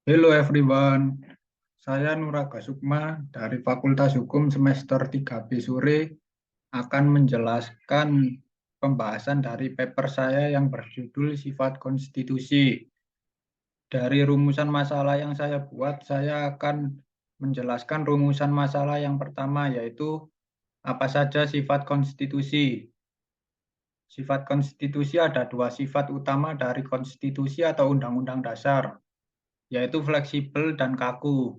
Hello everyone, saya Nuraga Sukma dari Fakultas Hukum semester 3B sore akan menjelaskan pembahasan dari paper saya yang berjudul Sifat Konstitusi. Dari rumusan masalah yang saya buat, saya akan menjelaskan rumusan masalah yang pertama, yaitu apa saja sifat konstitusi. Sifat konstitusi ada dua sifat utama dari konstitusi atau undang-undang dasar, yaitu fleksibel dan kaku.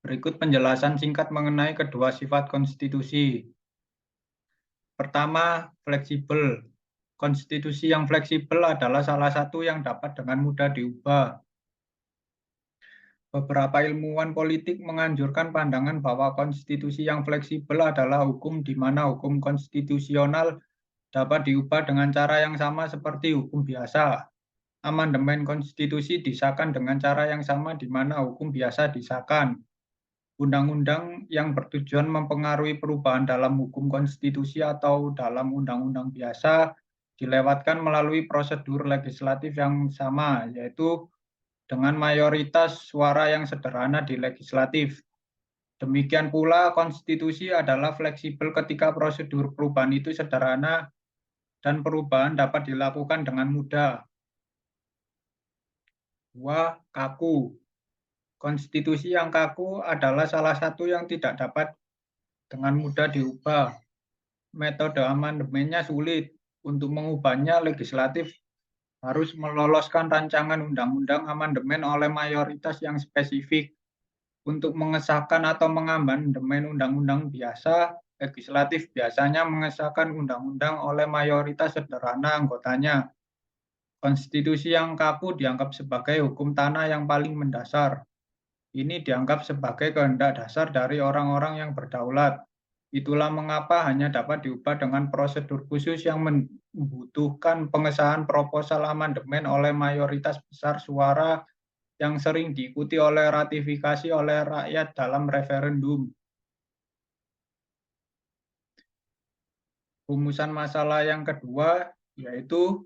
Berikut penjelasan singkat mengenai kedua sifat konstitusi. Pertama, fleksibel. Konstitusi yang fleksibel adalah salah satu yang dapat dengan mudah diubah. Beberapa ilmuwan politik menganjurkan pandangan bahwa konstitusi yang fleksibel adalah hukum di mana hukum konstitusional dapat diubah dengan cara yang sama seperti hukum biasa. Amandemen konstitusi disahkan dengan cara yang sama di mana hukum biasa disahkan. Undang-undang yang bertujuan mempengaruhi perubahan dalam hukum konstitusi atau dalam undang-undang biasa dilewatkan melalui prosedur legislatif yang sama, yaitu dengan mayoritas suara yang sederhana di legislatif. Demikian pula konstitusi adalah fleksibel ketika prosedur perubahan itu sederhana dan perubahan dapat dilakukan dengan mudah. Dua, kaku. Konstitusi yang kaku adalah salah satu yang tidak dapat dengan mudah diubah. Metode amandemennya sulit. Untuk mengubahnya, legislatif harus meloloskan rancangan undang-undang amandemen oleh mayoritas yang spesifik. Untuk mengesahkan atau mengamandemen undang-undang biasa, legislatif biasanya mengesahkan undang-undang oleh mayoritas sederhana anggotanya. Konstitusi yang kaku dianggap sebagai hukum tanah yang paling mendasar. Ini dianggap sebagai kehendak dasar dari orang-orang yang berdaulat. Itulah mengapa hanya dapat diubah dengan prosedur khusus yang membutuhkan pengesahan proposal amandemen oleh mayoritas besar suara yang sering diikuti oleh ratifikasi oleh rakyat dalam referendum. Rumusan masalah yang kedua yaitu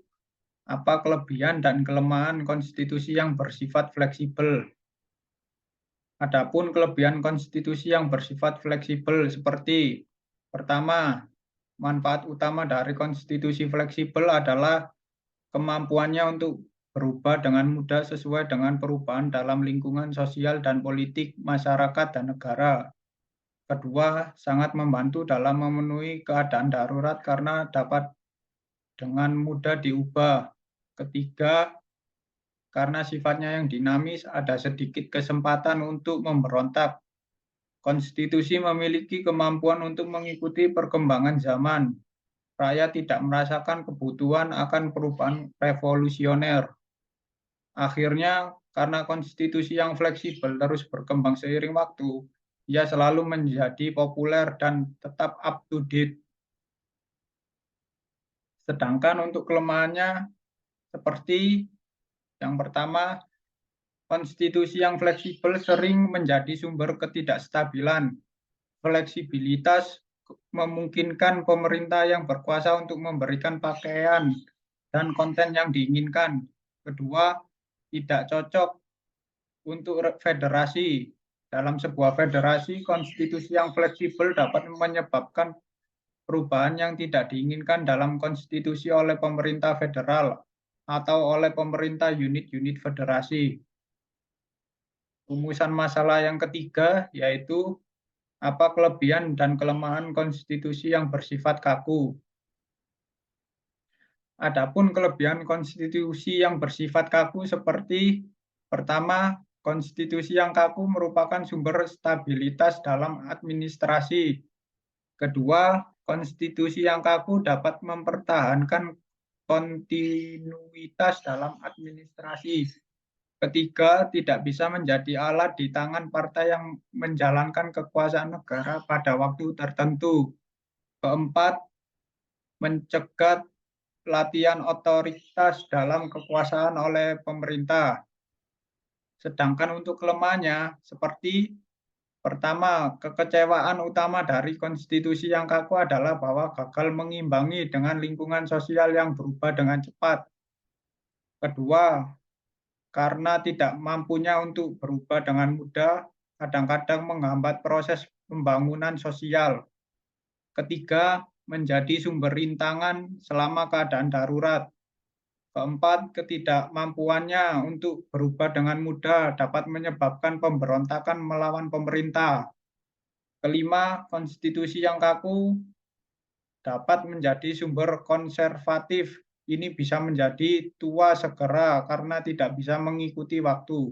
apa kelebihan dan kelemahan konstitusi yang bersifat fleksibel. Adapun kelebihan konstitusi yang bersifat fleksibel seperti pertama, manfaat utama dari konstitusi fleksibel adalah kemampuannya untuk berubah dengan mudah sesuai dengan perubahan dalam lingkungan sosial dan politik masyarakat dan negara. Kedua, sangat membantu dalam memenuhi keadaan darurat karena dapat dengan mudah diubah. Ketiga, karena sifatnya yang dinamis, ada sedikit kesempatan untuk memberontak. Konstitusi memiliki kemampuan untuk mengikuti perkembangan zaman. Rakyat tidak merasakan kebutuhan akan perubahan revolusioner. Akhirnya, karena konstitusi yang fleksibel terus berkembang seiring waktu, ia selalu menjadi populer dan tetap up to date. Sedangkan untuk kelemahannya, seperti yang pertama, konstitusi yang fleksibel sering menjadi sumber ketidakstabilan. Fleksibilitas memungkinkan pemerintah yang berkuasa untuk memberikan pakaian dan konten yang diinginkan. Kedua, tidak cocok untuk federasi. Dalam sebuah federasi, konstitusi yang fleksibel dapat menyebabkan perubahan yang tidak diinginkan dalam konstitusi oleh pemerintah federal atau oleh pemerintah unit-unit federasi. Rumusan masalah yang ketiga yaitu apa kelebihan dan kelemahan konstitusi yang bersifat kaku. Adapun kelebihan konstitusi yang bersifat kaku seperti pertama, konstitusi yang kaku merupakan sumber stabilitas dalam administrasi. Kedua, konstitusi yang kaku dapat mempertahankan kontinuitas dalam administrasi. Ketiga, tidak bisa menjadi alat di tangan partai yang menjalankan kekuasaan negara pada waktu tertentu. Keempat, mencegah latihan otoritas dalam kekuasaan oleh pemerintah. Sedangkan untuk kelemahannya, seperti pertama, kekecewaan utama dari konstitusi yang kaku adalah bahwa gagal mengimbangi dengan lingkungan sosial yang berubah dengan cepat. Kedua, karena tidak mampunya untuk berubah dengan mudah, kadang-kadang menghambat proses pembangunan sosial. Ketiga, menjadi sumber rintangan selama keadaan darurat. Keempat, ketidakmampuannya untuk berubah dengan mudah dapat menyebabkan pemberontakan melawan pemerintah. Kelima, konstitusi yang kaku dapat menjadi sumber konservatif. Ini bisa menjadi tua segera karena tidak bisa mengikuti waktu.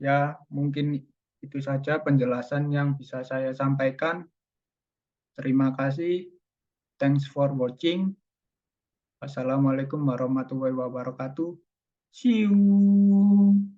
Ya, mungkin itu saja penjelasan yang bisa saya sampaikan. Terima kasih. Thanks for watching. Wassalamualaikum warahmatullahi wabarakatuh. See you.